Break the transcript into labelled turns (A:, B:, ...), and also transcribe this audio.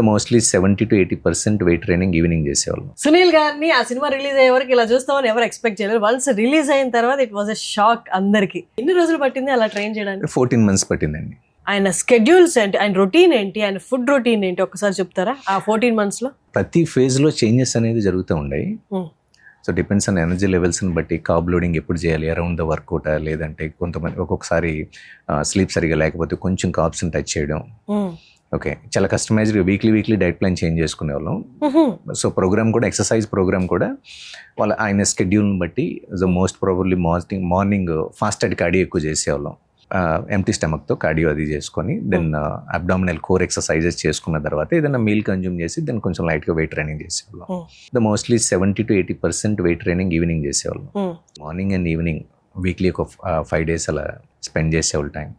A: Mostly 70-80% weight training evening చేసేవాళ్ళం.
B: సునీల్ గారిని ఆ సినిమా రిలీజ్ అయ్యే వరకు ఇలా చూస్తామని ఎవరు ఎక్స్పెక్ట్ చేయలేదు. వన్స్ రిలీజ్ అయిన తర్వాత ఇట్ వాజ్ ఎ షాక్ అందరికి. ఎన్ని రోజులు పట్టింది అలా ట్రైన్ చేయడానికి?
A: 14 months పట్టిందండి.
B: ఆయన స్కెడ్యూల్స్ ఏంటి, ఆయన రొటీన్ ఏంటి, ఆయన ఫుడ్ రొటీన్ ఏంటి ఒకసారి చెప్తారా? ఆ 14 months లో
A: ప్రతి ఫేజ్ లో చేంజెస్ అనేది జరుగుతూ ఉన్నాయి. సో డిపెండ్స్ ఆన్ ఎనర్జీ లెవెల్స్ని బట్టి కార్బ్ లోడింగ్ ఎప్పుడు చేయాలి, అరౌండ్ ద వర్కౌట్, లేదంటే కొంతమంది ఒక్కొక్కసారి స్లీప్ సరిగా లేకపోతే కొంచెం కార్బ్స్ని టచ్ చేయడం. ఓకే, చాలా కస్టమైజ్డ్గా వీక్లీ డైట్ ప్లాన్ చేంజ్ చేసుకునే వాళ్ళం. సో ప్రోగ్రామ్ కూడా, ఎక్సర్సైజ్ ప్రోగ్రామ్ కూడా ఆయన స్కెడ్యూల్ని బట్టి most probably morning fasted cardio ఎక్కువ చేసేవాళ్ళం. ఎంటీ స్టమక్తో కార్డియో అది చేసుకొని దెన్ అబ్డామినల్ కోర్ ఎక్సర్సైజెస్ చేసుకున్న తర్వాత ఏదైనా మీల్ కన్జ్యూమ్ చేసి దెన్ కొంచెం లైట్గా వెయిట్ ట్రైనింగ్ చేసేవాళ్ళం. మోస్ట్లీ 70-80% వెయిట్ ట్రైనింగ్ ఈవినింగ్ చేసేవాళ్ళం. మార్నింగ్ అండ్ ఈవినింగ్ వీక్లీ ఒక 5 days అలా స్పెండ్ చేసేవాళ్ళు టైం.